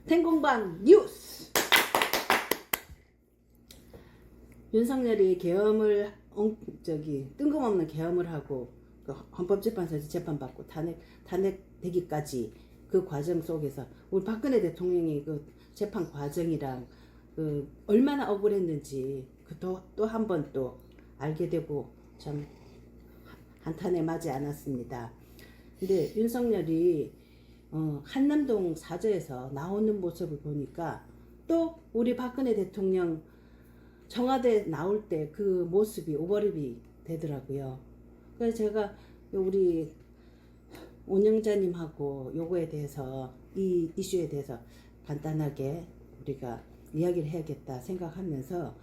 텐공방 뉴스. 윤석열이 계엄을 뜬금없는 계엄을 하고 그 헌법재판소에서 재판받고 탄핵되기까지 그 과정 속에서 우리 박근혜 대통령이 그 재판 과정이랑 그 얼마나 억울했는지 또 한 번 또 알게 되고 참 한탄에 맞지 않았습니다. 근데 윤석열이 한남동 사저에서 나오는 모습을 보니까 또 우리 박근혜 대통령 청와대 나올 때 그 모습이 오버랩이 되더라고요. 그래서 제가 우리 운영자님하고 요거에 대해서 이 이슈에 대해서 간단하게 우리가 이야기를 해야겠다 생각하면서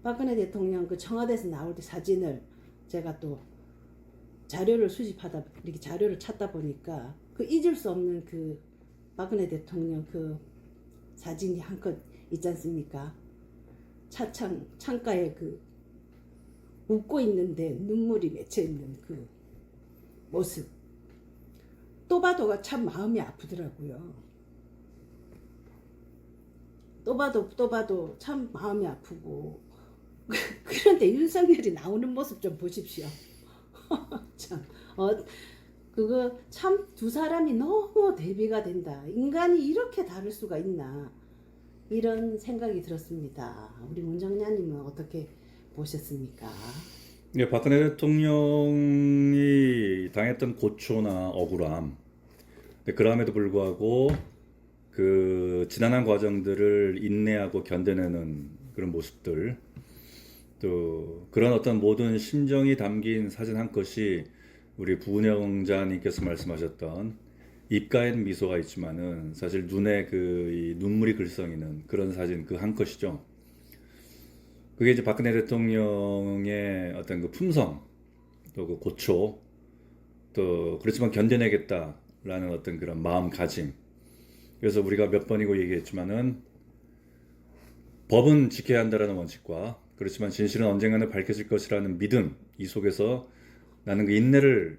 박근혜 대통령 그 청와대에서 나올 때 사진을 제가 또 자료를 수집하다 이렇게 자료를 찾다 보니까 그 잊을 수 없는 그 박근혜 대통령 그 사진이 한 컷 있지 않습니까? 창가에 그 웃고 있는데 눈물이 맺혀 있는 그 모습 또 봐도가 참 마음이 아프더라고요. 또 봐도 참 마음이 아프고 그런데 윤석열이 나오는 모습 좀 보십시오. 참 그거 참 두 사람이 너무 대비가 된다. 인간이 이렇게 다를 수가 있나 이런 생각이 들었습니다. 우리 문정야님은 어떻게 보셨습니까? 예, 박근혜 대통령이 당했던 고초나 억울함, 그럼에도 불구하고 그 지난한 과정들을 인내하고 견뎌내는 그런 모습들, 또 그런 어떤 모든 심정이 담긴 사진 한 컷이 우리 부운영자님께서 말씀하셨던 입가엔 미소가 있지만은 사실 눈에 이 눈물이 글썽이는 그런 사진 그 한 컷이죠. 그게 이제 박근혜 대통령의 어떤 그 품성, 또 그 고초, 또 그렇지만 견뎌내겠다라는 어떤 그런 마음가짐. 그래서 우리가 몇 번이고 얘기했지만은 법은 지켜야 한다라는 원칙과 그렇지만 진실은 언젠가는 밝혀질 것이라는 믿음, 이 속에서 나는 그 인내를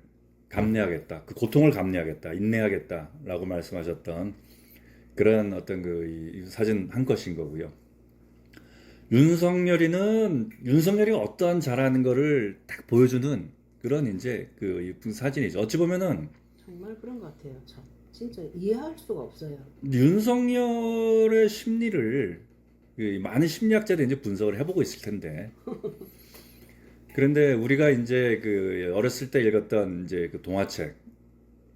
감내하겠다, 그 고통을 감내하겠다, 인내하겠다라고 말씀하셨던 그런 어떤 이 사진 한 컷인 거고요. 윤석열이 어떠한 잘하는 거를 딱 보여주는 그런 이제 그 사진이죠. 어찌 보면은 정말 그런 것 같아요. 참 진짜 이해할 수가 없어요. 윤석열의 심리를 많은 심리학자들이 이제 분석을 해보고 있을 텐데. 그런데 우리가 이제 그 어렸을 때 읽었던 이제 그 동화책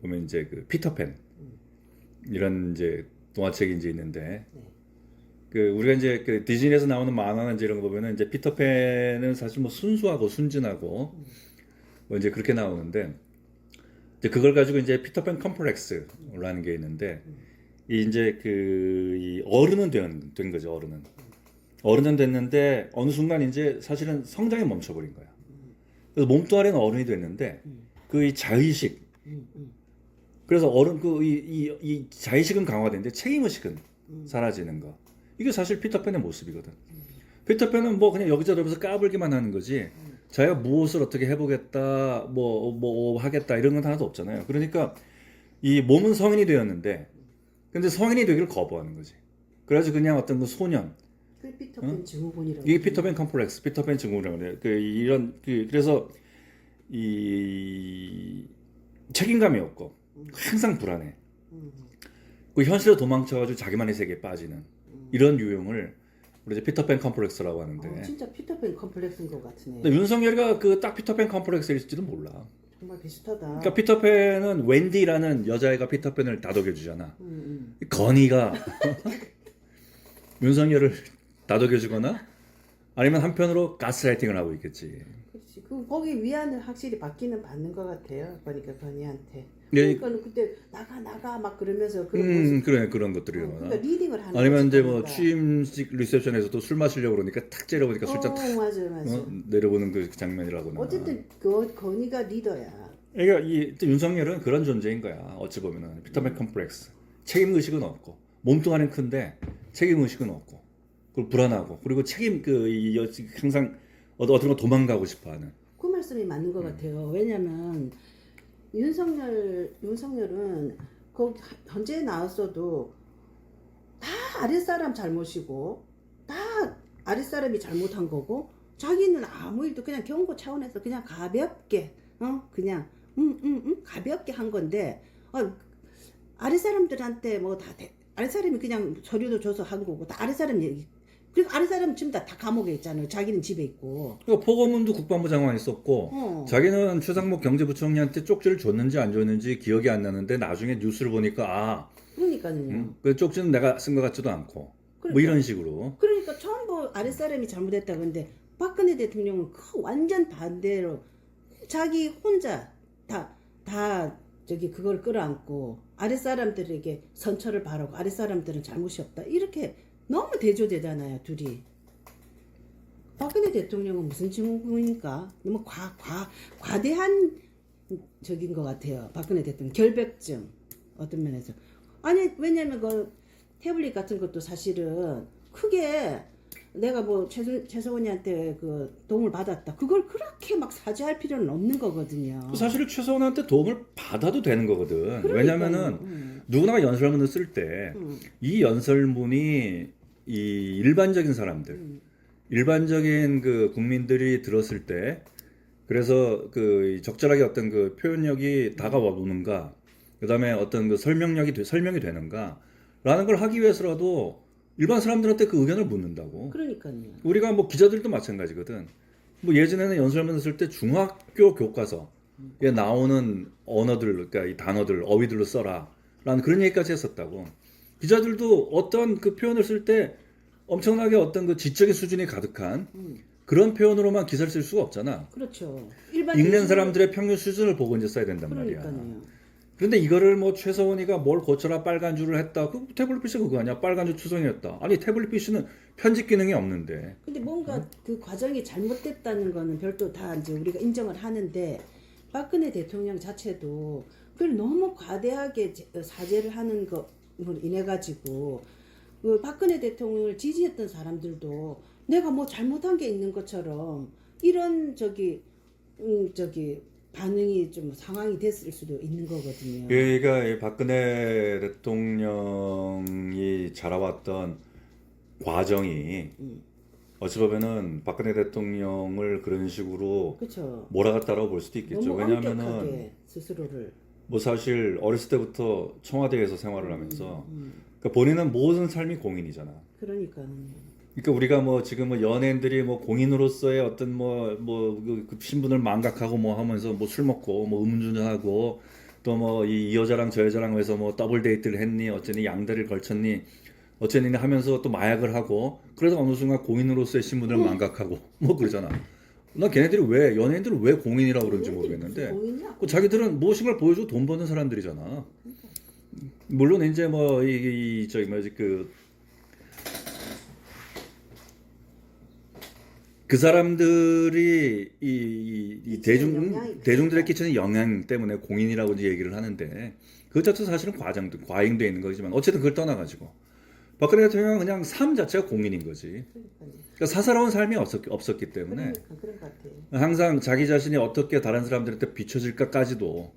보면 이제 그 피터팬 이런 이제 동화책이 이제 있는데 그 우리가 이제 그 디즈니에서 나오는 만화나 이제 이런 거 보면은 이제 피터팬은 사실 뭐 순수하고 순진하고 뭐 이제 그렇게 나오는데 이제 그걸 가지고 이제 피터팬 컴플렉스라는 게 있는데 이제 이 어른은 된 거죠. 어른은 됐는데 어느 순간 이제 사실은 성장이 멈춰버린 거야. 그래서 몸뚱아리는 어른이 됐는데 그 이 자의식 그래서 어른 이 자의식은 강화되는데 책임의식은 사라지는 거. 이게 사실 피터팬의 모습이거든. 피터팬은 뭐 그냥 여기저기서 까불기만 하는 거지. 자기가 무엇을 어떻게 해보겠다, 뭐 하겠다 이런 건 하나도 없잖아요. 그러니까 이 몸은 성인이 되었는데, 근데 성인이 되기를 거부하는 거지. 그래서 그냥 어떤 그 소년. 그 피터팬 증후군이라고. 이게 피터팬 컴플렉스, 피터팬 증후군이라고 그래요. 그래서 이 책임감이 없고 항상 불안해. 그 현실에 도망쳐가지고 자기만의 세계에 빠지는 이런 유형을 우리 이제 피터팬 컴플렉스라고 하는데. 진짜 피터팬 컴플렉스인 것 같으네. 근데 윤석열이가 그 딱 피터팬 컴플렉스일지도 몰라. 정말 비슷하다. 그러니까 피터팬은 웬디라는 여자애가 피터팬을 다독여주잖아. 건이가 윤석열을 다독여주거나 아니면 한편으로 가스라이팅을 하고 있겠지. 그렇지. 거기 위안을 확실히 받기는 받는 것 같아요. 그러니까 건이한테. 네. 그러니까 그때 나가 막 그러면서 그런 모습. 그래 그런 것들이 그러니까 리딩을 하는 아니면 거지, 이제 뭐 건이가. 취임식 리셉션에서도 술 마시려고 그러니까 탁 째려보니까 술잔 탁 맞아. 내려보는 그 장면이라거나. 어쨌든 그 건이가 리더야. 그러니까 윤석열은 그런 존재인 거야. 어찌 보면은 피터팬 컴플렉스. 책임 의식은 없고 몸뚱아리는 큰데 책임 의식은 없고 그리고 불안하고 그리고 책임 항상 어떤 거 도망가고 싶어하는. 그 말씀이 맞는 것 같아요. 왜냐면 윤석열은 그 현재 나왔어도 다 아랫사람 잘못이고 다 아랫사람이 잘못한 거고 자기는 아무 일도 그냥 경고 차원에서 그냥 가볍게 그냥 가볍게 한 건데 아랫사람들한테 뭐 다 아랫사람이 그냥 서류도 줘서 한 거고 다 아랫사람 얘기 그리고 아랫사람 지금 다 감옥에 있잖아요. 자기는 집에 있고. 그러니까 포고문도 국방부 장관이 썼고 자기는 최상목 경제부총리한테 쪽지를 줬는지 안 줬는지 기억이 안 나는데 나중에 뉴스를 보니까 그러니까요. 그 쪽지는 내가 쓴 것 같지도 않고 뭐 이런 식으로. 그러니까 전부 아랫사람이 잘못했다 근데 박근혜 대통령은 그 완전 반대로 자기 혼자 다 저기 그걸 끌어안고 아랫사람들에게 선처를 바라고 아랫사람들은 잘못이 없다 이렇게 너무 대조되잖아요 둘이. 박근혜 대통령은 무슨 친구입니까? 너무 과대한 적인 것 같아요. 박근혜 대통령 결백증 어떤 면에서 아니 왜냐면 그 태블릿 같은 것도 사실은 크게 내가 뭐 최서원이한테 그 도움을 받았다 그걸 그렇게 막 사죄할 필요는 없는 거거든요. 사실 최서원한테 도움을 받아도 되는 거거든. 그러니까요. 왜냐면은 누구나가 연설문을 쓸 때 이 연설문이 이 일반적인 사람들, 일반적인 그 국민들이 들었을 때 그래서 그 적절하게 어떤 그 표현력이 다가와 오는가, 그다음에 어떤 그 설명이 되는가라는 걸 하기 위해서라도 일반 사람들한테 그 의견을 묻는다고. 그러니까요. 우리가 뭐 기자들도 마찬가지거든. 뭐 예전에는 연설문을 쓸 때 중학교 교과서에 나오는 언어들, 그러니까 이 단어들, 어휘들로 써라라는 그런 얘기까지 했었다고. 기자들도 어떤 그 표현을 쓸 때 엄청나게 어떤 그 지적인 수준이 가득한 그런 표현으로만 기사를 쓸 수가 없잖아. 그렇죠. 읽는 사람들의 평균 수준을 보고 이제 써야 된단 말이야. 그러니까요. 그런데 이거를 뭐 최서원이가 뭘 고쳐라 빨간 줄을 했다. 그 태블릿 PC 그거 아니야? 빨간 줄 추정이었다. 아니 태블릿 PC는 편집 기능이 없는데. 근데 뭔가 그 과정이 잘못됐다는 거는 별도 다 이제 우리가 인정을 하는데 박근혜 대통령 자체도 그걸 너무 과대하게 사죄를 하는 것으로 인해 가지고 그 박근혜 대통령을 지지했던 사람들도 내가 뭐 잘못한 게 있는 것처럼 이런 저기 반응이 좀 상황이 됐을 수도 있는 거거든요. 그러니까 이 박근혜 대통령이 자라왔던 과정이 어찌 보면은 박근혜 대통령을 그런 식으로 그렇죠. 몰아갔다라고 볼 수도 있겠죠. 너무 왜냐하면은 엄격하게 스스로를 뭐 사실 어렸을 때부터 청와대에서 생활을 하면서 그러니까 본인은 모든 삶이 공인이잖아. 그러니까 그러니까 우리가 뭐 지금 뭐 연예인들이 뭐 공인으로서의 어떤 그 신분을 망각하고 뭐 하면서 뭐 술 먹고 뭐 음주운전하고 또 뭐 이 여자랑 저 여자랑 해서 뭐 더블 데이트를 했니 어쩌니 양다리를 걸쳤니 어쩌니 하면서 또 마약을 하고 그래서 어느 순간 공인으로서의 신분을 망각하고 뭐 그러잖아. 나 걔네들이 왜 연예인들은 왜 공인이라고 그런지 모르겠는데 그 자기들은 무엇인가를 보여주고 돈 버는 사람들이잖아. 물론 이제 뭐 이 저기 뭐지 그 사람들이 이 대중들에 끼치는 영향 때문에 공인이라고 이제 얘기를 하는데 그 자체도 사실은 과잉돼 있는 거지만 어쨌든 그걸 떠나가지고 박근혜 대통령은 그냥 삶 자체가 공인인 거지. 그러니까 사사로운 삶이 없었기 때문에 그런 것 같아요. 항상 자기 자신이 어떻게 다른 사람들한테 비춰질까까지도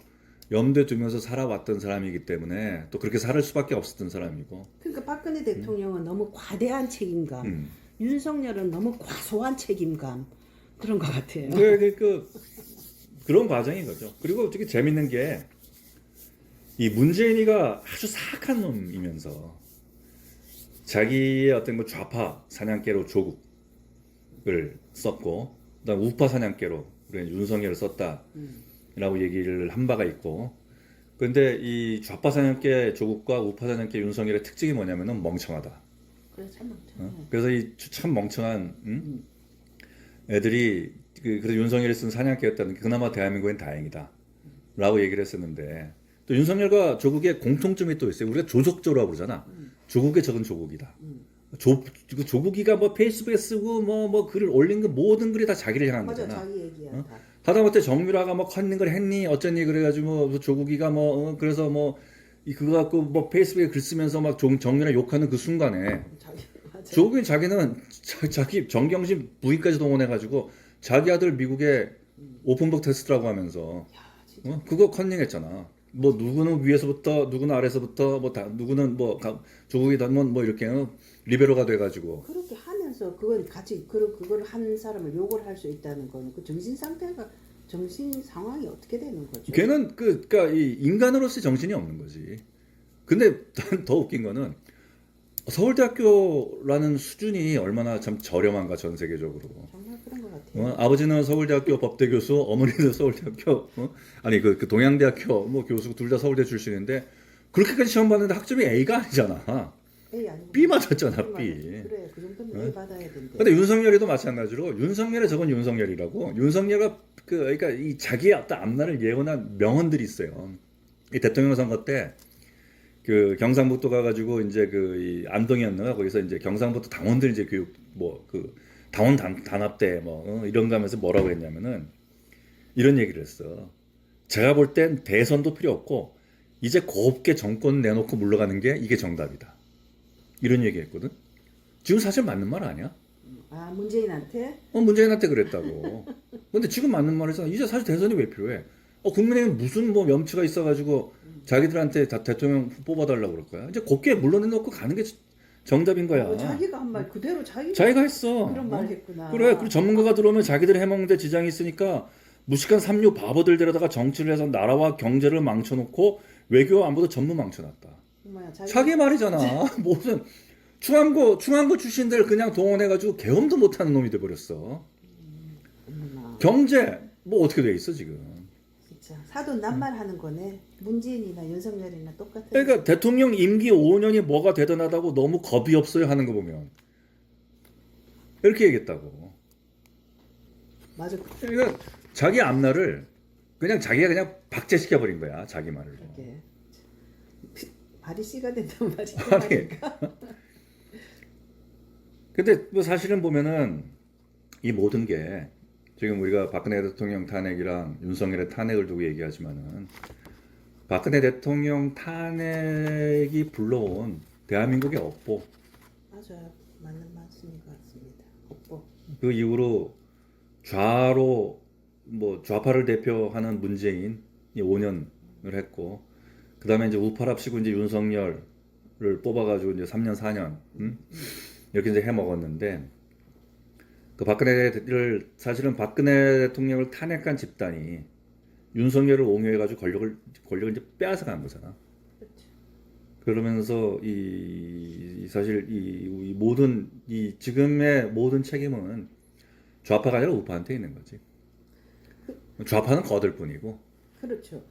염두에 두면서 살아왔던 사람이기 때문에 또 그렇게 살 수밖에 없었던 사람이고. 그러니까 박근혜 대통령은 너무 과대한 책임감, 윤석열은 너무 과소한 책임감 그런 것 같아요. 그런 과정인 거죠. 그리고 되게 재밌는 게 이 문재인이가 아주 사악한 놈이면서 자기의 어떤 뭐 좌파 사냥개로 조국을 썼고 그다음 우파 사냥개로 우리 윤석열을 썼다라고 얘기를 한 바가 있고 근데 이 좌파 사냥개 조국과 우파 사냥개 윤석열의 특징이 뭐냐면은 멍청하다. 그래 참 멍청해. 그래서 이 참 멍청한 애들이 그래서 윤석열이 쓴 사냥개였다는 게 그나마 대한민국엔 다행이다라고 얘기를 했었는데 또 윤석열과 조국의 공통점이 또 있어요. 우리가 조석조라고 그러잖아. 조국의 적은 조국이다. 조국이가 뭐 페이스북에 쓰고 뭐 글을 올린 거 모든 글이 다 자기를 향한 맞아, 거잖아. 자기 얘기야. 다. 하다못해 정유라가 뭐 컨닝 걸 했니 어쩌니 그래가지고 뭐 조국이가 그래서 뭐 그거 갖고 뭐 페이스북에 글 쓰면서 막 정유라 욕하는 그 순간에 조국이 자기는 자기 정경심 부인까지 동원해가지고 자기 아들 미국에 오픈북 테스트라고 하면서 그거 컨닝했잖아. 뭐 누구는 위에서부터 누구는 아래서부터 뭐 다 누구는 뭐 조국이 뭐 이렇게 리베로가 돼가지고 그렇게 하면서 그건 같이 그걸 한 사람을 욕을 할 수 있다는 거는 그 정신 상태가 정신 상황이 어떻게 되는 거죠? 걔는 그러니까 이 인간으로서의 정신이 없는 거지. 근데 더 웃긴 거는 서울대학교라는 수준이 얼마나 참 저렴한가 전 세계적으로. 정말 그런 것 같아요. 아버지는 서울대학교 법대 교수, 어머니는 서울대학교, 아니 그 동양대학교 뭐 교수 둘 다 서울대 출신인데 그렇게까지 시험 봤는데 학점이 A가 아니잖아. A 아니고 B 맞았잖아, B B. 맞았지. 그래 그 정도면 A 받아야 된대. 근데 윤석열이도 마찬가지로 윤석열의 저건 윤석열이라고. 윤석열가 그러니까 이 자기의 어떤 앞날을 예언한 명언들이 있어요. 이 대통령 선거 때 그 경상북도 가가지고 이제 이 안동이었나 거기서 이제 경상북도 당원들 이제 교육 뭐 그 당원 단합대 뭐 이런 거 하면서 뭐라고 했냐면은 이런 얘기를 했어. 제가 볼 땐 대선도 필요 없고 이제 곱게 정권 내놓고 물러가는 게 이게 정답이다. 이런 얘기했거든. 지금 사실 맞는 말 아니야? 아 문재인한테? 문재인한테 그랬다고. 근데 지금 맞는 말이잖아. 이제 사실 대선이 왜 필요해? 국민의힘 무슨 뭐 염치가 있어가지고 자기들한테 다 대통령 뽑아달라고 그럴 거야. 이제 곱게 물러내놓고 가는 게 정답인 거야. 자기가 한 말 그대로 자기가 했어. 그런 말 했구나. 그래. 그리고 전문가가 들어오면 자기들이 해먹는데 지장이 있으니까 무식한 삼류 바보들 데려다가 정치를 해서 나라와 경제를 망쳐놓고 외교 안보도 전부 망쳐놨다. 정말 자기 말이잖아. 무슨 충암고 출신들 그냥 동원해가지고 계엄도 못하는 놈이 돼버렸어. 경제 뭐 어떻게 돼 있어 지금. 진짜 사돈 낱말하는 거네. 문재인이나 윤석열이나 똑같은. 그러니까 대통령 임기 5년이 뭐가 대단하다고 너무 겁이 없어요 하는 거 보면 이렇게 얘기했다고. 맞아. 그러니까 자기 앞날을 그냥 자기가 그냥 박제시켜 버린 거야 자기 말을. 그렇게 발이 씨가 된단 말이야. 아니. 근데 뭐 사실은 보면은 이 모든 게 지금 우리가 박근혜 대통령 탄핵이랑 윤석열의 탄핵을 두고 얘기하지만은 박근혜 대통령 탄핵이 불러온 대한민국의 업보 맞아요. 맞는 말씀인 것 같습니다. 업보. 그 이후로 좌로 뭐 좌파를 대표하는 문재인이 5년을 했고 그 다음에 이제 우파를 합치고 이제 윤석열을 뽑아가지고 이제 3년 4년 이렇게 이제 해먹었는데 그 박근혜를 사실은 박근혜 대통령을 탄핵한 집단이 윤석열을 옹호해가지고 권력을 이제 빼앗아간 거잖아. 그렇죠. 그러면서 이 사실 이 모든 이 지금의 모든 책임은 좌파가 아니라 우파한테 있는 거지. 좌파는 거들 뿐이고. 그렇죠.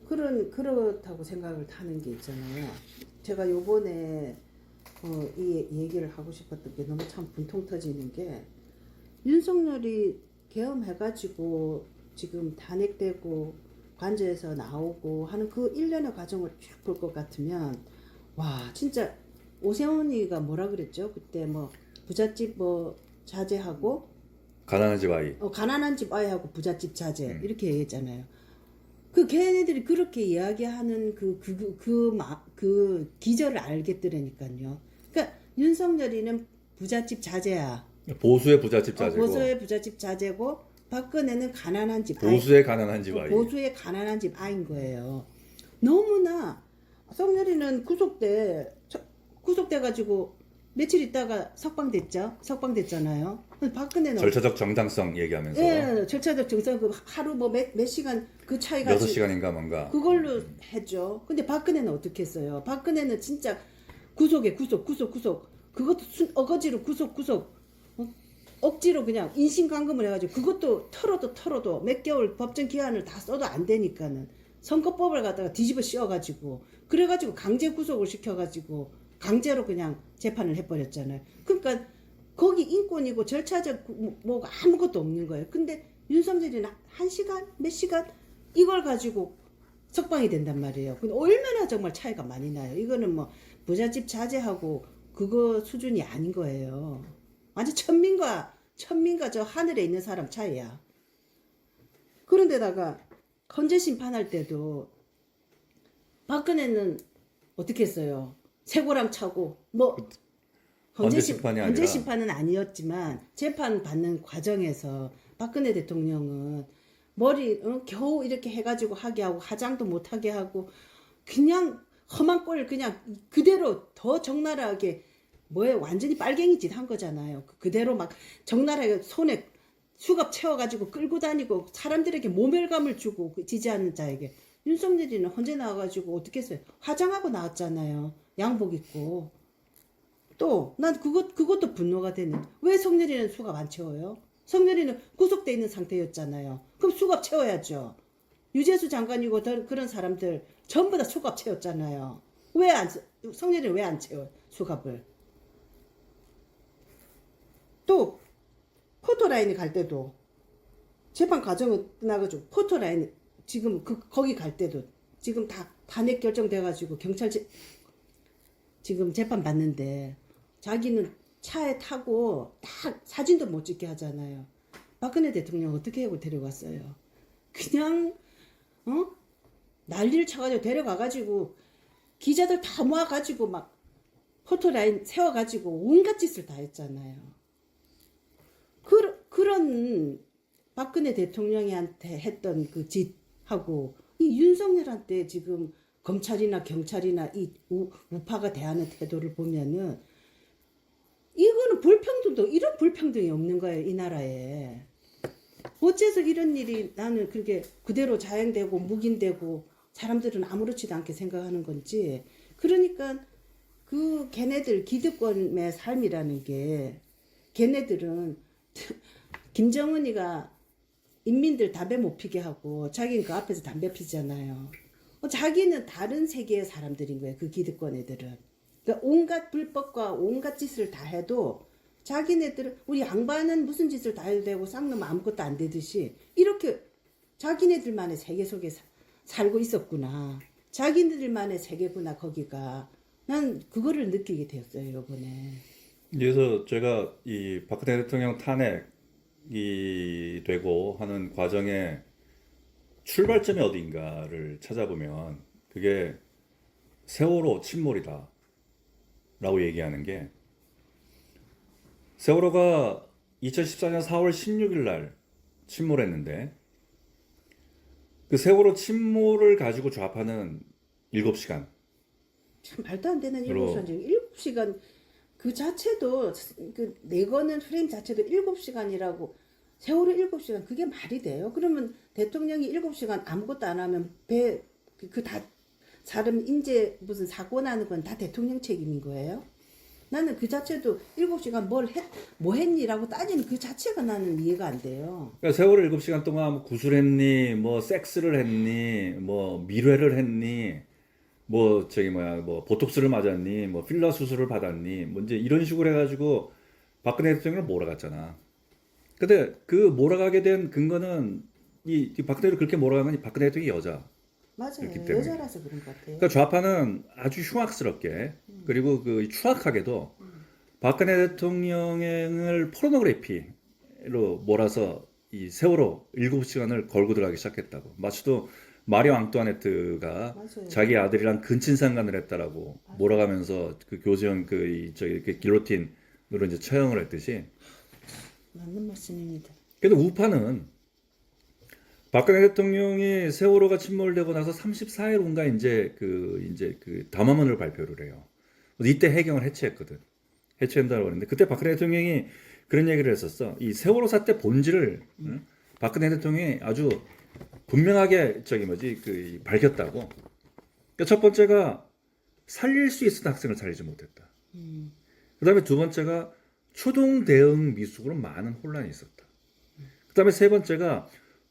그렇다고 생각을 하는 게 있잖아요. 제가 요번에 이 얘기를 하고 싶었던 게 너무 참 분통 터지는 게 윤석열이 계엄해가지고 지금 탄핵되고 관저에서 나오고 하는 그 일련의 과정을 쭉 볼 것 같으면 와 진짜 오세훈이가 뭐라 그랬죠? 그때 뭐 부잣집 뭐 자제하고 가난한 집 아이. 가난한 집 아이하고 부잣집 자제 이렇게 얘기했잖아요. 그 걔네들이 그렇게 이야기하는 그 기절을 알겠더라니까요. 그러니까 윤석열이는 부잣집 자제야. 보수의 부잣집 자제고. 보수의 부잣집 자제고 박근혜는 가난한 집 보수의 가난한 집 아이. 보수의 가난한 집 아인 거예요. 너무나 성렬이는 구속돼가지고 며칠 있다가 석방됐잖아요. 박근혜는 절차적 정당성 얘기하면서. 예, 절차적 정상 그 하루 뭐 몇 시간 그 차이가 6시간인가 뭔가. 그걸로 했죠. 근데 박근혜는 어떻게 했어요? 박근혜는 진짜 구속. 그것도 어거지로 구속. 억지로 그냥 인신감금을 해가지고 그것도 털어도 몇 개월 법정 기한을 다 써도 안 되니까는 선거법을 갖다가 뒤집어 씌워가지고 그래가지고 강제 구속을 시켜가지고 강제로 그냥 재판을 해버렸잖아요. 그러니까 거기 인권이고 절차적 뭐가 아무것도 없는 거예요. 근데 윤석열이는 1시간 몇 시간 이걸 가지고 석방이 된단 말이에요. 근데 얼마나 정말 차이가 많이 나요. 이거는 뭐 부잣집 자제하고 그거 수준이 아닌 거예요. 완전 천민과 저 하늘에 있는 사람 차이야. 그런데다가 헌재 심판할 때도 박근혜는 어떻게 했어요? 쇠고랑 차고 뭐 헌재 심판은 아니었지만 재판 받는 과정에서 박근혜 대통령은 머리 겨우 이렇게 해가지고 하게 하고 화장도 못하게 하고 그냥 험한 꼴 그냥 그대로 더 적나라하게 뭐에 완전히 빨갱이 짓 한 거잖아요. 그대로 막 적나라하게 손에 수갑 채워가지고 끌고 다니고 사람들에게 모멸감을 주고 그 지지하는 자에게. 윤석열이는 헌재 나와가지고 어떻게 했어요? 화장하고 나왔잖아요. 양복 입고. 또 난 그것도 분노가 되네. 왜 성렬이는 수갑 안 채워요? 성렬이는 구속돼 있는 상태였잖아요. 그럼 수갑 채워야죠. 유재수 장관이고 그런 사람들 전부 다 수갑 채웠잖아요. 성렬이는 왜 안 채워 수갑을? 또 포토라인에 갈 때도 재판 과정은 끝나가지고 포토라인 지금 거기 갈 때도 지금 다 탄핵 결정돼가지고 경찰 지금 재판 받는데 자기는 차에 타고 딱 사진도 못 찍게 하잖아요. 박근혜 대통령 어떻게 하고 데려갔어요? 그냥 난리를 쳐가지고 데려가가지고 기자들 다 모아가지고 막 포토라인 세워가지고 온갖 짓을 다 했잖아요. 그런 박근혜 대통령한테 했던 그 짓하고 이 윤석열한테 지금 검찰이나 경찰이나 이 우파가 대하는 태도를 보면은 이거는 불평등도 이런 불평등이 없는 거예요, 이 나라에. 어째서 이런 일이 나는 그렇게 그대로 자행되고 묵인되고 사람들은 아무렇지도 않게 생각하는 건지. 그러니까 그 걔네들 기득권의 삶이라는 게 걔네들은 김정은이가 인민들 담배 못 피게 하고 자기는 그 앞에서 담배 피잖아요. 자기는 다른 세계의 사람들인 거예요. 그 기득권 애들은. 그러니까 온갖 불법과 온갖 짓을 다 해도 자기네들은 우리 양반은 무슨 짓을 다 해도 되고 쌍놈 아무것도 안 되듯이 이렇게 자기네들만의 세계 속에 살고 있었구나. 자기네들만의 세계구나 거기가. 난 그거를 느끼게 되었어요 이번에. 그래서 제가 이 박근혜 대통령 탄핵이 되고 하는 과정에 출발점이 어딘가를 찾아보면 그게 세월호 침몰이다 라고 얘기하는 게, 세월호가 2014년 4월 16일 날 침몰했는데 그 세월호 침몰을 가지고 좌파는 7시간, 참 말도 안 되는 그리고 7시간. 7시간 그 자체도 그 내거는 프레임 자체도 7시간이라고. 세월호 7시간 그게 말이 돼요? 그러면 대통령이 7시간 아무것도 안 하면 다 사람 인재 무슨 사고 나는 건 다 대통령 책임인 거예요? 나는 그 자체도 7시간 뭐 했니라고 따지는 그 자체가 나는 이해가 안 돼요. 그러니까 세월호 7시간 동안 뭐 구술했니, 뭐 섹스를 했니, 뭐 밀회를 했니, 뭐 뭐 보톡스를 맞았니, 뭐 필러 수술을 받았니, 뭐 이제 이런 식으로 해가지고 박근혜 대통령을 몰아갔잖아. 근데 그 몰아가게 된 근거는 이 박근혜를 그렇게 몰아간 건 이 박근혜 대통령이 여자. 맞아요. 그렇기 때문에. 여자라서 그런 것 같아요. 그러니까 좌파는 아주 흉악스럽게 그리고 그 추악하게도 박근혜 대통령을 포르노그래피로 몰아서 이 세월호 7시간을 걸고 들어가기 시작했다고. 마치도 마리 앙뚜아네트가 맞아요. 자기 아들이랑 근친상간을 했다라고 몰아가면서 그 교수형 그 길로틴으로 이제 처형을 했듯이. 맞는 말씀입니다. 근데 우파는 박근혜 대통령이 세월호가 침몰되고 나서 34일인가 이제 그 담화문을 발표를 해요. 이때 해경을 해체했거든. 해체한다고 그랬는데 그때 박근혜 대통령이 그런 얘기를 했었어. 이 세월호 사태 본질을 박근혜 대통령이 아주 분명하게 밝혔다고. 그러니까 첫 번째가 살릴 수 있었던 학생을 살리지 못했다. 그다음에 두 번째가 초동 대응 미숙으로 많은 혼란이 있었다. 그다음에 세 번째가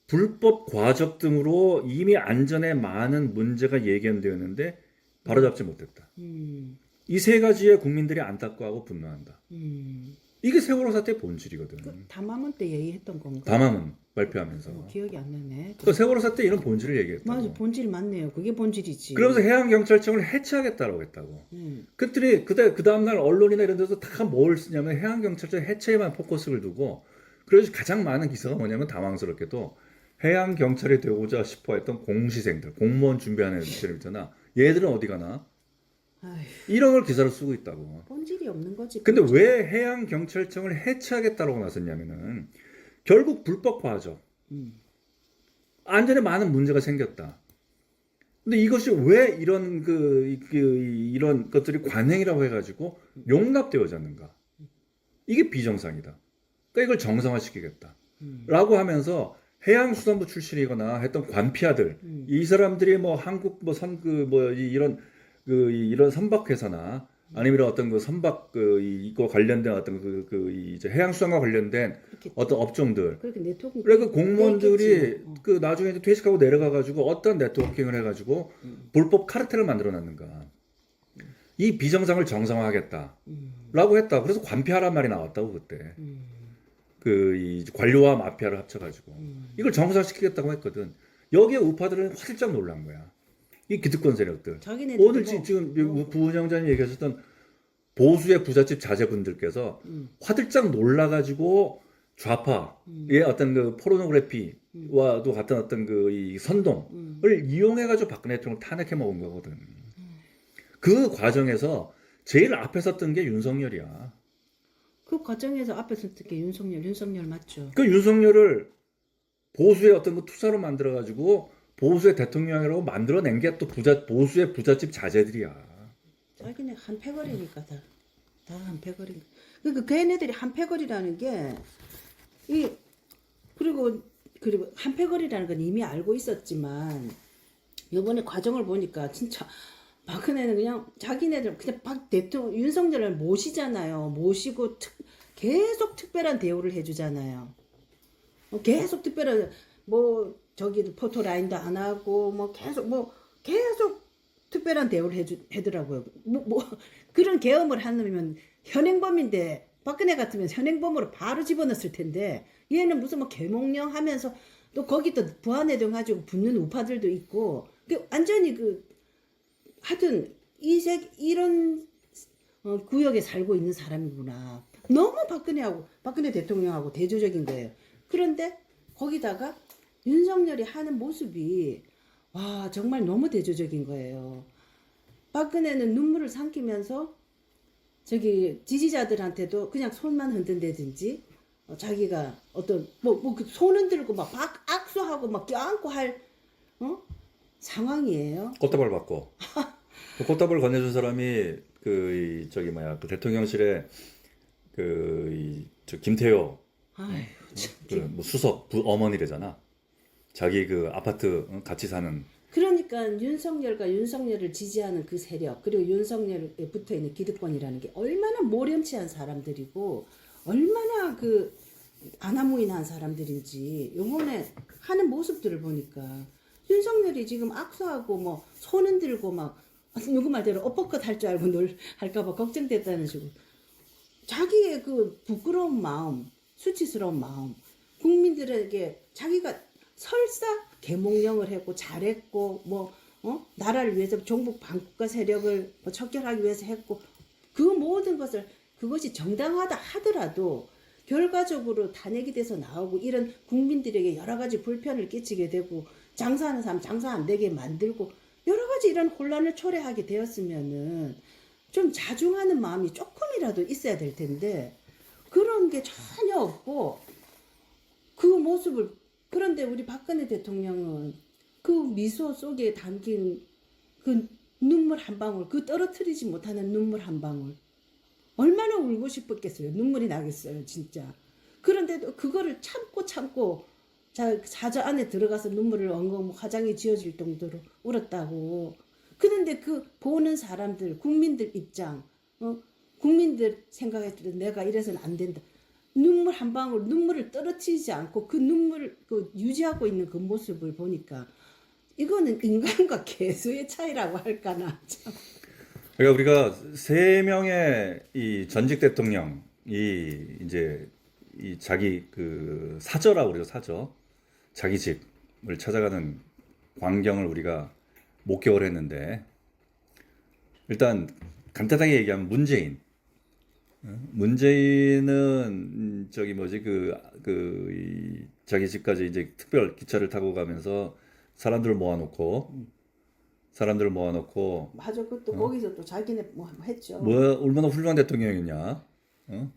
불법 과적 등으로 이미 안전에 많은 문제가 예견되었는데 바로잡지 못했다. 이 세 가지에 국민들이 안타까워하고 분노한다. 이게 세월호 사태의 본질이거든. 그 담화문 때 얘기했던 건가? 담화문 발표하면서. 기억이 안 나네. 그 세월호 사태 이런 본질을 얘기했다고. 맞아, 본질 맞네요. 그게 본질이지. 그러면서 해양경찰청을 해체하겠다고 했다고. 그랬더니 그 다음날 언론이나 이런 데서 다 뭘 쓰냐면 해양경찰청 해체에만 포커스를 두고, 그래서 가장 많은 기사가 뭐냐면 당황스럽게도 해양경찰이 되고자 싶어 했던 공시생들, 공무원 준비하는 애들 있잖아. 얘들은 어디 가나? 아휴, 이런 걸 기사로 쓰고 있다고. 본질이 없는 거지. 근데 본질. 왜 해양경찰청을 해체하겠다고 나섰냐면은 결국 불법 과적, 안전에 많은 문제가 생겼다. 근데 이것이 왜 이런 이런 것들이 관행이라고 해가지고 용납되어졌는가? 이게 비정상이다. 그러니까 이걸 정상화시키겠다. 라고 하면서 해양수산부 출신이거나 했던 관피아들, 이 사람들이 뭐 한국 뭐 이런 선박회사나 아니면 이런 어떤 그 선박 이거 관련된 어떤 이제 해양수산과 관련된 그렇게 어떤 업종들. 그렇게 네트워크 그래 그 공무원들이 냈겠지. 그 나중에 이제 퇴직하고 내려가가지고 어떤 네트워킹을 해가지고 불법 카르텔을 만들어놨는가. 이 비정상을 정상화하겠다라고 했다. 그래서 관피하란 말이 나왔다고 그때. 이 관료와 마피아를 합쳐가지고 이걸 정상화시키겠다고 했거든. 여기에 우파들은 화들짝 놀란 거야. 이 기득권 세력들. 자기네들 오늘 지금 부원장님 얘기하셨던 보수의 부잣집 자제분들께서 화들짝 놀라가지고 좌파의 어떤 그 포르노그래피와도 같은 어떤 이 선동을 이용해가지고 박근혜 대통령을 탄핵해 먹은 거거든. 그 과정에서 제일 앞에 섰던 게 윤석열이야. 그 과정에서 앞에서 어떻게 윤석열 맞죠? 그 윤석열을 보수의 어떤 그 투사로 만들어가지고 보수의 대통령이라고 만들어낸 게 또 보수의 부잣집 자제들이야. 자기네 한 패거리니까 다 한 패거리. 그러니까 걔네들이 한 패거리라는 게 그리고 한 패거리라는 건 이미 알고 있었지만 이번에 과정을 보니까 진짜 박근혜는 그냥 자기네들 그냥 박 대통령 윤석열을 모시잖아요. 모시고 계속 특별한 대우를 해주잖아요. 계속 특별한 뭐 저기 포토라인도 안 하고 뭐 계속 특별한 대우를 해더라고요. 그런 계엄을 하면 현행범인데 박근혜 같으면 현행범으로 바로 집어넣었을 텐데 얘는 무슨 뭐 계몽령 하면서 또 거기 또 부안해동 가지고 붙는 우파들도 있고 완전히 하여튼 이런 구역에 살고 있는 사람이구나. 너무 박근혜 대통령하고 대조적인 거예요. 그런데 거기다가 윤석열이 하는 모습이 와 정말 너무 대조적인 거예요. 박근혜는 눈물을 삼키면서 저기 지지자들한테도 그냥 손만 흔든다든지 자기가 어떤 손 흔들고 막 악수하고 막 껴안고 할 상황이에요. 꽃다발 받고. 그 꽃다발 건네준 사람이 그 대통령실에 저 김태효 아유, 뭐 수석 어머니래잖아. 자기 그 아파트 같이 사는. 그러니까 윤석열을 지지하는 그 세력 그리고 윤석열에 붙어있는 기득권이라는 게 얼마나 모렴치한 사람들이고 얼마나 아나무인한 사람들인지 요번에 하는 모습들을 보니까 윤석열이 지금 악수하고 뭐 손 흔들고 막 누구 말대로 어퍼컷 할 줄 알고 할까봐 걱정됐다는 식으로 자기의 그 부끄러운 마음 수치스러운 마음 국민들에게 자기가 설사 계몽령을 했고 잘했고 나라를 위해서 종북 반국가 세력을 척결하기 위해서 했고 그 모든 것을 그것이 정당하다 하더라도 결과적으로 탄핵이 돼서 나오고 이런 국민들에게 여러 가지 불편을 끼치게 되고 장사하는 사람 장사 안 되게 만들고 여러 가지 이런 혼란을 초래하게 되었으면은 좀 자중하는 마음이 조금이라도 있어야 될 텐데 그런 게 전혀 없고 그 모습을 그런데 우리 박근혜 대통령은 그 미소 속에 담긴 그 눈물 한 방울 그 떨어뜨리지 못하는 눈물 한 방울 얼마나 울고 싶었겠어요. 눈물이 나겠어요 진짜. 그런데도 그거를 참고 사저 안에 들어가서 눈물을 엉엉 화장이 지어질 정도로 울었다고. 그런데 그 보는 사람들 국민들 입장 국민들 생각했을 때 내가 이래서는 안 된다. 눈물 한 방울 눈물을 떨어뜨리지 않고 그 눈물을 유지하고 있는 그 모습을 보니까 이거는 인간과 개수의 차이라고 할까나 참. 그러니까 우리가 3명의 이 전직 대통령이 이제 이 자기 그 사저라고 그래요. 사저. 자기 집을 찾아가는 광경을 우리가 목격을 했는데 일단 간단하게 얘기하면 문재인은 자기 집까지 이제 특별 기차를 타고 가면서 사람들을 모아놓고 맞아. 그것도 거기서 또 자기네 뭐 했죠. 얼마나 훌륭한 대통령이냐. 한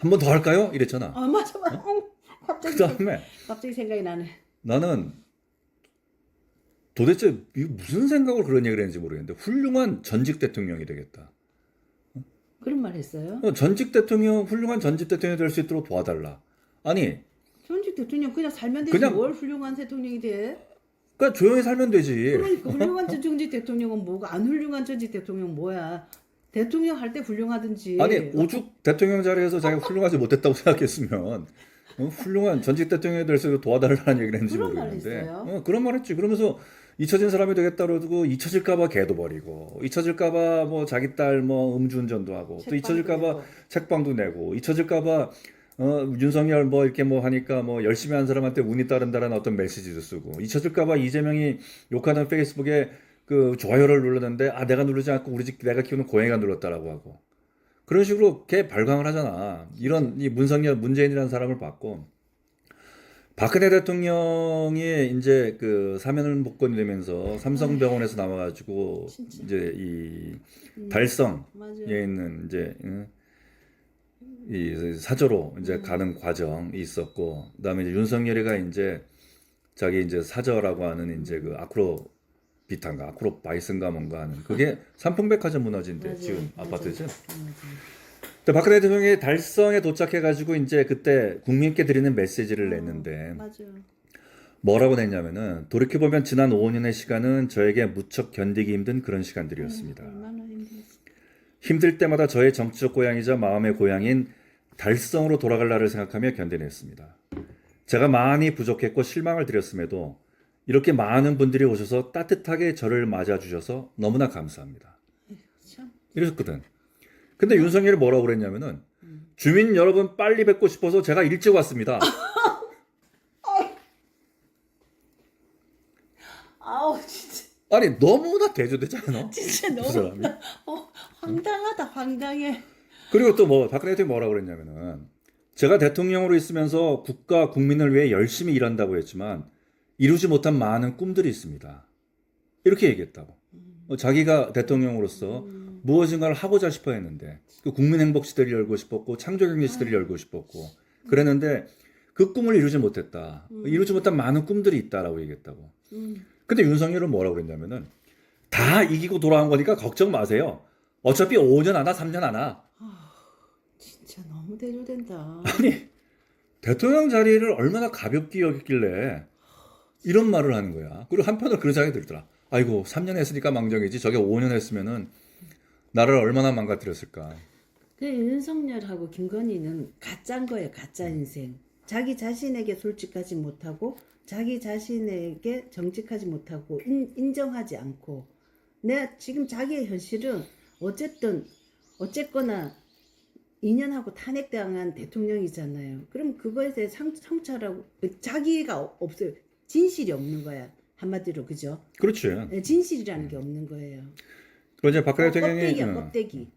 번 더 할까요? 이랬잖아. 맞아. 갑자기 그다음에 생각이 나네. 나는 도대체 이거 무슨 생각으로 그런 얘기를 했는지 모르겠는데 훌륭한 전직 대통령이 되겠다. 그런 말 했어요? 전직 대통령, 훌륭한 전직 대통령이 될 수 있도록 도와달라. 아니, 전직 대통령 그냥 살면 되지 그냥- 뭘 훌륭한 대통령이 돼? 그러니까 조용히 살면 되지. 그러니까 훌륭한 전직 대통령은 뭐가 안 훌륭한 전직 대통령은 뭐야? 대통령 할 때 훌륭하든지. 아니, 오죽 대통령 자리에서 자기가 훌륭하지 못했다고 생각했으면 훌륭한 전직 대통령이 될 수 있도록 도와달라는 얘기를 했는지 그런 말 모르겠는데 했어요? 그런 말 했지. 그러면서 잊혀진 사람이 되겠다 그러고 잊혀질까봐 개도 버리고 잊혀질까봐 뭐 자기 딸 뭐 음주운전도 하고 또 책방도 잊혀질까봐 내고. 책방도 내고 잊혀질까봐 윤석열 뭐 이렇게 뭐 하니까 뭐 열심히 한 사람한테 운이 따른다라는 어떤 메시지도 쓰고 잊혀질까봐 이재명이 욕하는 페이스북에 그 좋아요를 눌렀는데 아 내가 누르지 않고 우리 집 내가 키우는 고양이가 눌렀다라고 하고 그런 식으로 걔 발광을 하잖아. 이런 이 문석열 문재인이라는 사람을 봤고 박근혜 대통령이 이제 그 사면 복권이 되면서 삼성병원에서 나와가지고 진짜. 이제 이 달성에 맞아요. 있는 이제 이 사저로 이제 가는 과정이 있었고 그다음에 이제 윤석열이가 이제 자기 이제 사저라고 하는 이제 그 아크로비탄가 아크로바이슨가 뭔가 하는 그게 삼풍백화점 문화재인데 맞아요. 지금 맞아요. 아파트죠. 맞아요. 근데 박근혜 대통령이 달성에 도착해가지고 이제 그때 국민께 드리는 메시지를 냈는데 맞아요. 뭐라고 냈냐면은 돌이켜보면 지난 5년의 시간은 저에게 무척 견디기 힘든 그런 시간들이었습니다. 얼마나 힘들었어. 힘들 때마다 저의 정치적 고향이자 마음의 고향인 달성으로 돌아갈 날을 생각하며 견뎌냈습니다. 제가 많이 부족했고 실망을 드렸음에도 이렇게 많은 분들이 오셔서 따뜻하게 저를 맞아주셔서 너무나 감사합니다. 참. 이랬거든. 근데 윤석열이 뭐라고 그랬냐면은 주민 여러분 빨리 뵙고 싶어서 제가 일찍 왔습니다. 아우 진짜 아니 너무나 대조되지 않아? 진짜 그 너무 사람이. 황당하다 황당해. 그리고 또 뭐 박근혜 대통령이 뭐라고 그랬냐면은 제가 대통령으로 있으면서 국가 국민을 위해 열심히 일한다고 했지만 이루지 못한 많은 꿈들이 있습니다. 이렇게 얘기했다고. 자기가 대통령으로서 무엇인가를 하고자 싶어 했는데 그 국민 행복 시대를 열고 싶었고 창조 경제 시대를 열고 싶었고 그랬는데 그 꿈을 이루지 못했다. 이루지 못한 많은 꿈들이 있다라고 얘기했다고. 근데 윤석열은 뭐라고 그랬냐면은 다 이기고 돌아온 거니까 걱정 마세요. 어차피 5년 하나 3년 하나. 진짜 너무 대조된다. 아니 대통령 자리를 얼마나 가볍게 여겼길래 이런 말을 하는 거야. 그리고 한편으로 그런 생각이 들더라. 아이고 3년 했으니까 망정이지 저게 5년 했으면은 나를 얼마나 망가뜨렸을까. 그 윤석열하고 김건희는 가짜인 거예요. 가짜 인생. 자기 자신에게 솔직하지 못하고 자기 자신에게 정직하지 못하고 인정하지 않고 내가 지금 자기의 현실은 어쨌거나 2년하고 탄핵당한 대통령이잖아요. 그럼 그거에 대해 성찰하고 자기가 없어요. 진실이 없는 거야. 한마디로 그죠? 그렇지. 네, 진실이라는 게 없는 거예요. 그리고 이제 박근혜 대통령이 껍데기야 껍데기.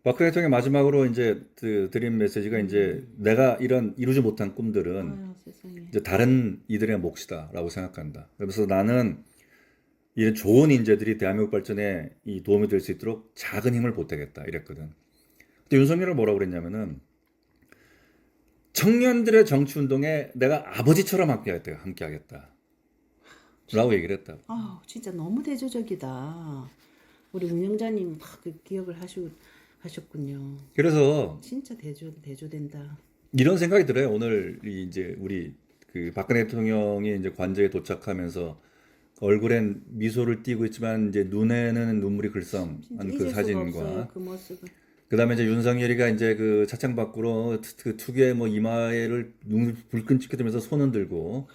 박근혜 대통령이 마지막으로 이제 드린 메시지가 이제 내가 이런 이루지 못한 꿈들은 아유 세상에. 이제 다른 이들의 몫이다라고 생각한다. 그래서 나는 이런 좋은 인재들이 대한민국 발전에 이 도움이 될 수 있도록 작은 힘을 보태겠다 이랬거든. 근데 윤석열은 뭐라고 그랬냐면은 청년들의 정치 운동에 내가 아버지처럼 함께하겠다. 라고 얘기를 했다. 아 진짜 너무 대조적이다. 우리 운영자님 그 기억을 하셨군요. 그래서 진짜 대조된다. 이런 생각이 들어요. 오늘 이제 우리 그 박근혜 대통령이 이제 관저에 도착하면서 얼굴엔 미소를 띠고 있지만 이제 눈에는 눈물이 글썽한 진짜 그 잊을 수가 사진과 없어요, 그 모습을. 그다음에 이제 윤석열이가 이제 그 차창 밖으로 그 특유의 뭐 이마를 눈을 불끈 지켜들면서 손은 들고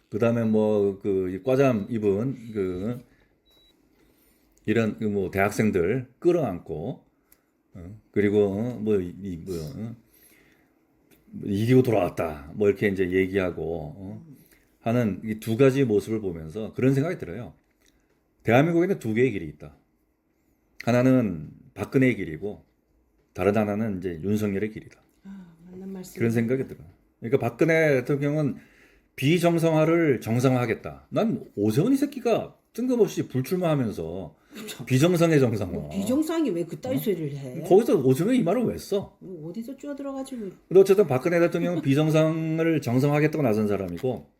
그다음에 뭐 그 과잠 입은 그 이런 그 뭐 대학생들 끌어안고 그리고 이기고 돌아왔다 뭐 이렇게 이제 얘기하고 하는 이 두 가지 모습을 보면서 그런 생각이 들어요. 대한민국에는 두 개의 길이 있다. 하나는 박근혜의 길이고 다른 하나는 이제 윤석열의 길이다. 아, 맞는 말씀. 그런 생각이 들어. 그러니까 박근혜 대통령은 비정상화를 정상화하겠다. 난 오세훈 이 새끼가 뜬금없이 불출마하면서 비정상의 정상화. 비정상이 왜 그따위 소리를 해? 거기서 오세훈이 이 말을 왜 써? 어디서 쪼들어가지고. 근데 어쨌든 박근혜 대통령은 비정상을 정상화하겠다고 나선 사람이고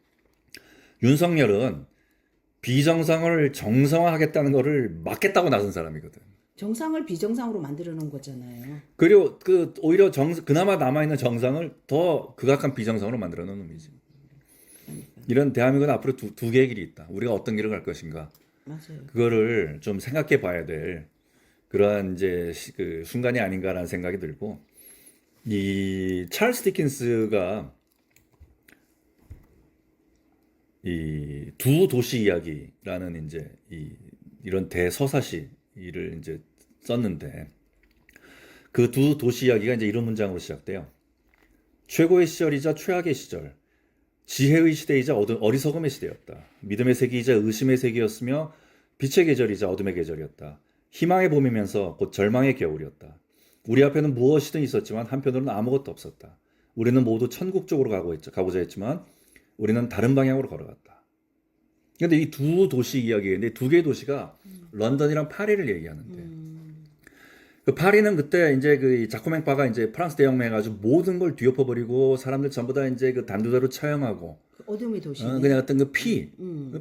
윤석열은 비정상을 정상화하겠다는 거를 막겠다고 나선 사람이거든. 정상을 비정상으로 만들어 놓은 거잖아요. 그리고 그 오히려 그나마 남아 있는 정상을 더 극악한 비정상으로 만들어 놓은 놈이지. 그러니까. 이런 대한민국은 앞으로 두 개의 길이 있다. 우리가 어떤 길을 갈 것인가. 맞아요. 그거를 좀 생각해 봐야 될 그러한 이제 그 순간이 아닌가라는 생각이 들고, 이 찰스 디킨스가 이 두 도시 이야기라는 이제 이런 대서사시를 이제 썼는데, 그 두 도시 이야기가 이제 이런 문장으로 시작돼요. 최고의 시절이자 최악의 시절, 지혜의 시대이자 어리석음의 시대였다. 믿음의 세기이자 의심의 세기였으며 빛의 계절이자 어둠의 계절이었다. 희망의 봄이면서 곧 절망의 겨울이었다. 우리 앞에는 무엇이든 있었지만 한편으로는 아무것도 없었다. 우리는 모두 천국 쪽으로 가고자 했지만 우리는 다른 방향으로 걸어갔다. 근데 이 두 도시 이야기인데, 두 개의 도시가 런던이랑 파리를 얘기하는데, 그 파리는 그때 이제 그 자코맹파가 이제 프랑스 대혁명 해가지고 모든 걸 뒤엎어버리고 사람들 전부 다 이제 그 단두대로 처형하고, 그 어둠의 도시. 그냥 어떤 그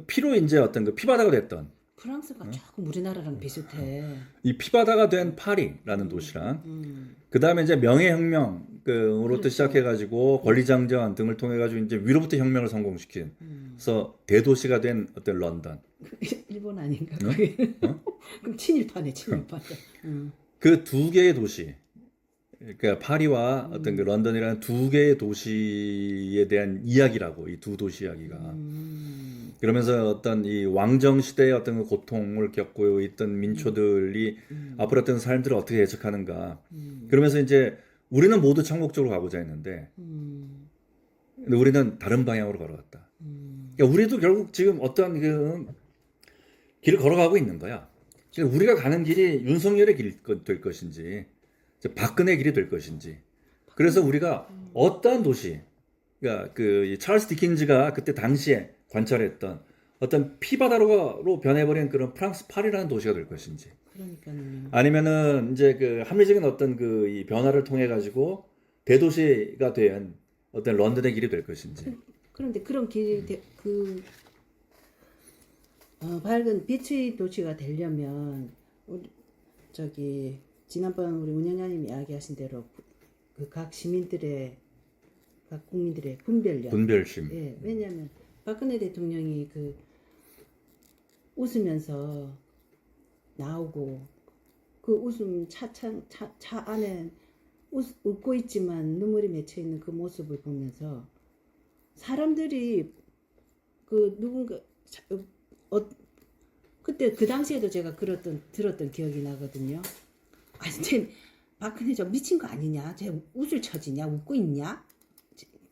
피로 이제 어떤 그 피바다가 됐던, 프랑스가 조금 우리나라랑 비슷해. 이 피바다가 된 파리라는 도시랑, 그 다음에 이제 명예혁명으로부터 그렇죠. 시작해가지고 권리장전 등을 통해가지고 이제 위로부터 혁명을 성공시킨, 그래서 대도시가 된 어떤 런던. 일본 아닌가? 그게? 그럼 친일파네, 친일파. 그 두 개의 도시, 그러니까 파리와 어떤 그 런던이라는 두 개의 도시에 대한 이야기라고, 이 두 도시 이야기가. 그러면서 어떤 이 왕정 시대의 어떤 그 고통을 겪고 있던 민초들이 앞으로 어떤 삶들을 어떻게 해석하는가. 그러면서 이제 우리는 모두 천국 쪽으로 가고자 했는데, 근데 우리는 다른 방향으로 걸어갔다. 그러니까 우리도 결국 지금 어떤 그 길을 걸어가고 있는 거야. 그러니까 우리가 가는 길이 윤석열의 길이 될 것인지, 이제 박근혜의 길이 될 것인지. 그래서 우리가 어떠한 도시, 그러니까 그 찰스 디킨즈가 그때 당시에 관찰했던 어떤 피바다로 변해버린 그런 프랑스 파리라는 도시가 될 것인지, 그러니까요. 아니면은 이제 그 합리적인 어떤 그 이 변화를 통해 가지고 대도시가 된 어떤 런던의 길이 될 것인지. 그런데 그런 길이 밝은 빛의 도시가 되려면 우리 저기 지난번 우리 운영자님 이야기하신 대로 그 각 시민들의 각 국민들의 분별심. 예, 왜냐하면 박근혜 대통령이 그 웃으면서 나오고 그 웃음 차 안에 웃고 있지만 눈물이 맺혀 있는 그 모습을 보면서 사람들이 그 누군가 그때 그 당시에도 제가 들었던 기억이 나거든요. 아니, 쟤 박근혜 저 미친 거 아니냐? 쟤 웃을 처지냐? 웃고 있냐?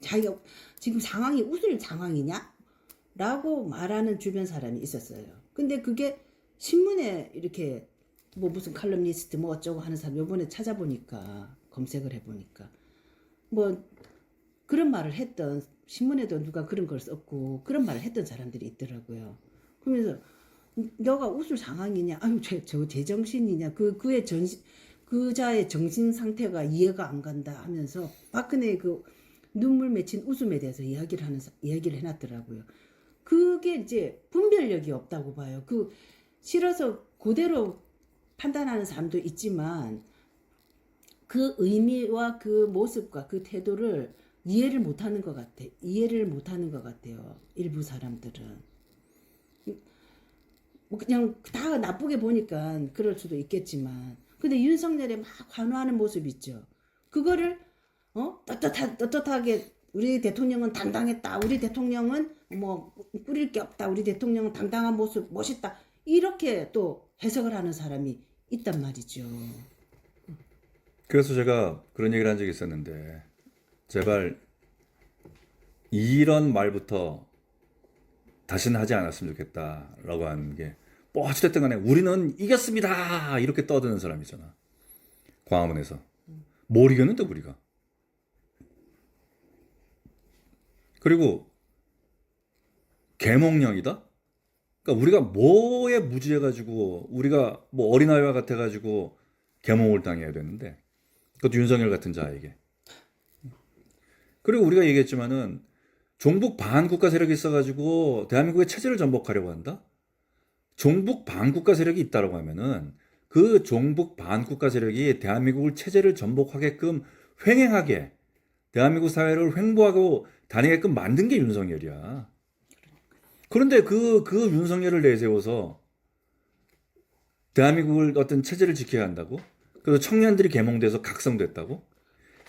자기가 지금 상황이 웃을 상황이냐? 라고 말하는 주변 사람이 있었어요. 근데 그게 신문에 이렇게 뭐 무슨 칼럼니스트 뭐 어쩌고 하는 사람 요번에 찾아보니까 검색을 해보니까 뭐 그런 말을 했던 신문에도 누가 그런 걸 썼고 그런 말을 했던 사람들이 있더라고요. 그러면서 너가 웃을 상황이냐? 아유 저 제정신이냐? 그자의 정신 상태가 이해가 안 간다 하면서 박근혜의 그 눈물 맺힌 웃음에 대해서 이야기를 해놨더라고요. 그게 이제 분별력이 없다고 봐요. 그 싫어서 그대로 판단하는 사람도 있지만 그 의미와 그 모습과 그 태도를 이해를 못하는 것 같아요. 일부 사람들은. 뭐 그냥 다 나쁘게 보니까 그럴 수도 있겠지만, 근데 윤석열의 막 환호하는 모습 있죠. 그거를 떳떳하게 우리 대통령은 당당했다. 우리 대통령은 뭐 꾸릴 게 없다. 우리 대통령은 당당한 모습 멋있다. 이렇게 또 해석을 하는 사람이 있단 말이죠. 그래서 제가 그런 얘기를 한 적이 있었는데, 제발 이런 말부터 다시는 하지 않았으면 좋겠다라고 하는 게, 뭐 어찌됐든 간에 우리는 이겼습니다 이렇게 떠드는 사람이잖아, 광화문에서. 뭘 이겼는데 우리가. 그리고 계몽령이다? 그러니까 우리가 뭐에 무지해가지고 우리가 뭐 어린아이와 같아가지고 계몽을 당해야 되는데, 그것도 윤석열 같은 자에게. 그리고 우리가 얘기했지만은 종북 반국가 세력이 있어가지고 대한민국의 체제를 전복하려고 한다? 종북 반국가 세력이 있다라고 하면은 그 종북 반국가 세력이 대한민국을 체제를 전복하게끔 횡행하게 대한민국 사회를 횡보하고 다니게끔 만든 게 윤석열이야. 그런데 그 윤석열을 내세워서 대한민국을 어떤 체제를 지켜야 한다고? 그래서 청년들이 계몽돼서 각성됐다고?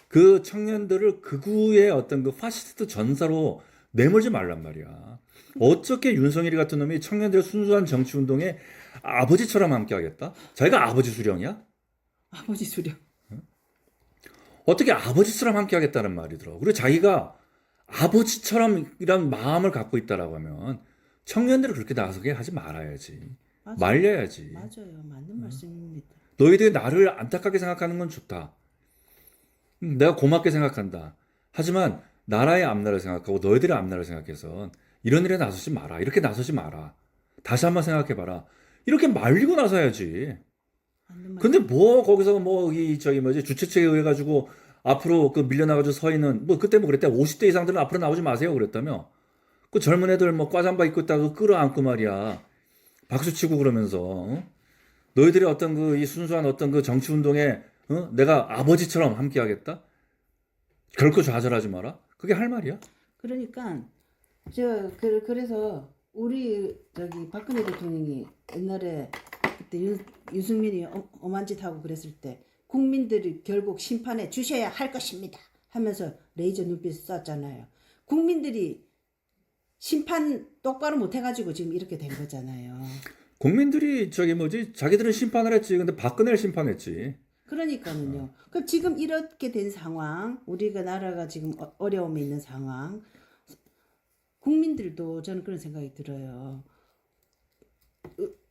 그 청년들을 극우의 어떤 그 파시스트 전사로 내몰지 말란 말이야. 어떻게 윤석열이 같은 놈이 청년들의 순수한 정치운동에 아버지처럼 함께하겠다? 자기가 아버지 수령이야? 아버지 수령. 어떻게 아버지처럼 함께하겠다는 말이더라고. 그리고 자기가 아버지처럼이란 마음을 갖고 있다라고 하면 청년들을 그렇게 나서게 하지 말아야지. 맞아요. 말려야지. 맞아요. 맞는 말씀입니다. 너희들이 나를 안타깝게 생각하는 건 좋다. 내가 고맙게 생각한다. 하지만 나라의 앞날을 생각하고 너희들의 앞날을 생각해서 이런 일에 나서지 마라. 이렇게 나서지 마라. 다시 한번 생각해봐라. 이렇게 말리고 나서야지. 맞는 말. 근데 뭐 거기서 뭐 이 저기 뭐지 주최 측에 의해 가지고 앞으로 그 밀려나가지고 서 있는 뭐 그때 뭐 그랬대 50대 이상들은 앞으로 나오지 마세요 그랬다며. 그 젊은 애들 뭐 과잠바 입고 있다고 끌어안고 말이야. 박수 치고 그러면서 너희들의 어떤 그 이 순수한 어떤 그 정치 운동에 내가 아버지처럼 함께하겠다. 결코 좌절하지 마라. 그게 할 말이야? 그러니까 그래서 우리 저기 박근혜 대통령이 옛날에 그때 유승민이 엄한 짓 하고 그랬을 때 국민들이 결국 심판해 주셔야 할 것입니다 하면서 레이저 눈빛을 쐈잖아요. 국민들이 심판 똑바로 못 해가지고 지금 이렇게 된 거잖아요. 국민들이 저기 뭐지 자기들은 심판을 했지. 근데 박근혜를 심판했지. 그러니까는요. 그럼 지금 이렇게 된 상황, 우리가 나라가 지금 어려움에 있는 상황, 국민들도 저는 그런 생각이 들어요.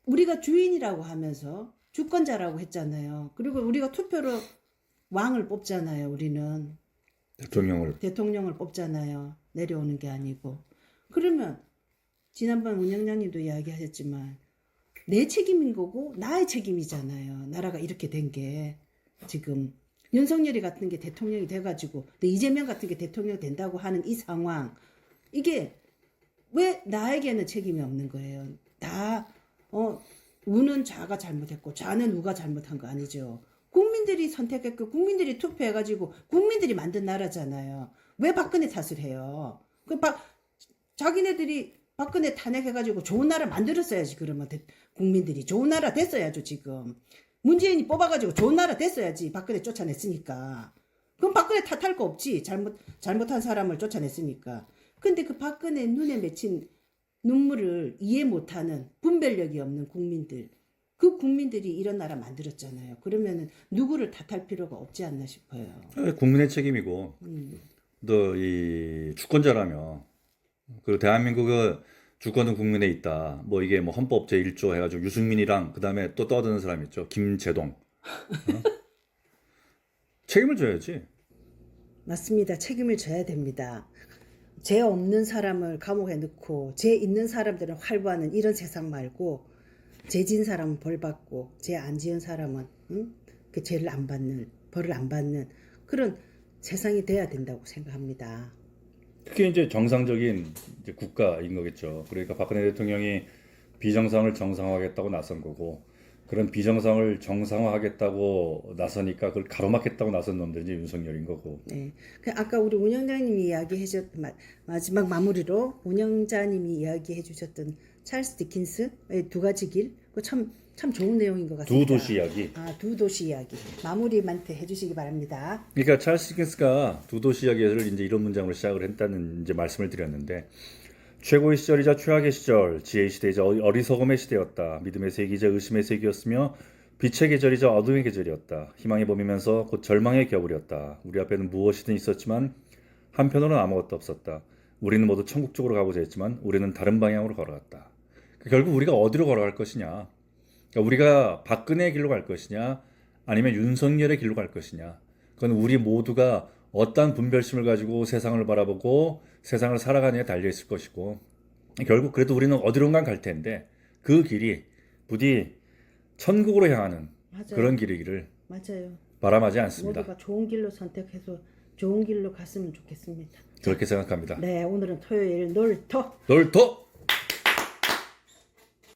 우리가 주인이라고 하면서 주권자라고 했잖아요. 그리고 우리가 투표로 왕을 뽑잖아요. 우리는 대통령을 뽑잖아요. 내려오는 게 아니고. 그러면 지난번 운영장님도 이야기하셨지만 내 책임인 거고 나의 책임이잖아요. 나라가 이렇게 된 게 지금 윤석열이 같은 게 대통령이 돼가지고 이재명 같은 게 대통령 된다고 하는 이 상황, 이게 왜 나에게는 책임이 없는 거예요? 다 우는 자가 잘못했고 좌는 우가 잘못한 거 아니죠. 국민들이 선택했고 국민들이 투표해가지고 국민들이 만든 나라잖아요. 왜 박근혜 탓을 해요? 자기네들이 박근혜 탄핵해가지고 좋은 나라 만들었어야지. 그러면 국민들이 좋은 나라 됐어야죠. 지금 문재인이 뽑아가지고 좋은 나라 됐어야지. 박근혜 쫓아냈으니까. 그럼 박근혜 탓할 거 없지. 잘못한 사람을 쫓아냈으니까. 근데 그 박근혜 눈에 맺힌 눈물을 이해 못하는 분별력이 없는 국민들, 그 국민들이 이런 나라 만들었잖아요. 그러면은 누구를 탓할 필요가 없지 않나 싶어요. 국민의 책임이고 너 이 주권자라며 그리고 대한민국의 주권은 국민에 있다. 뭐 이게 뭐 헌법 제1조 해가지고 유승민이랑 그 다음에 또 떠드는 사람 있죠. 김재동. 책임을 져야지. 맞습니다. 책임을 져야 됩니다. 죄 없는 사람을 감옥에 넣고 죄 있는 사람들은 활보하는 이런 세상 말고 죄 지은 사람은 벌 받고 죄 안 지은 사람은 그 죄를 안 받는, 벌을 안 받는 그런 세상이 돼야 된다고 생각합니다. 그게 이제 정상적인 이제 국가인 거겠죠. 그러니까 박근혜 대통령이 비정상을 정상화하겠다고 나선 거고 그런 비정상을 정상화하겠다고 나서니까 그걸 가로막겠다고 나선 놈들이 이제 윤석열인 거고. 네. 아까 우리 운영자님이 마지막 마무리로 운영자님이 이야기해 주셨던 찰스 디킨스의 두 가지 길, 그 참 좋은 내용인 것 같습니다. 두 도시 이야기. 두 도시 이야기. 마무리 멘트 해주시기 바랍니다. 그러니까 찰스 디킨스가 두 도시 이야기를 이제 이런 문장으로 시작을 했다는 이제 말씀을 드렸는데 최고의 시절이자 최악의 시절, 지혜의 시대이자 어리석음의 시대였다. 믿음의 세기이자 의심의 세기였으며 빛의 계절이자 어둠의 계절이었다. 희망의 봄이면서 곧 절망의 겨울이었다. 우리 앞에는 무엇이든 있었지만 한편으로는 아무것도 없었다. 우리는 모두 천국 쪽으로 가고자 했지만 우리는 다른 방향으로 걸어갔다. 결국 우리가 어디로 걸어갈 것이냐? 그러니까 우리가 박근혜의 길로 갈 것이냐? 아니면 윤석열의 길로 갈 것이냐? 그건 우리 모두가 어떠한 분별심을 가지고 세상을 바라보고 세상을 살아가느냐에 달려있을 것이고 결국 그래도 우리는 어디론가 갈 텐데 그 길이 부디 천국으로 향하는 맞아요. 그런 길이기를 맞아요. 바람하지 않습니다. 모두가 좋은 길로 선택해서 좋은 길로 갔으면 좋겠습니다. 그렇게 생각합니다. 네, 오늘은 토요일 놀토. 놀토!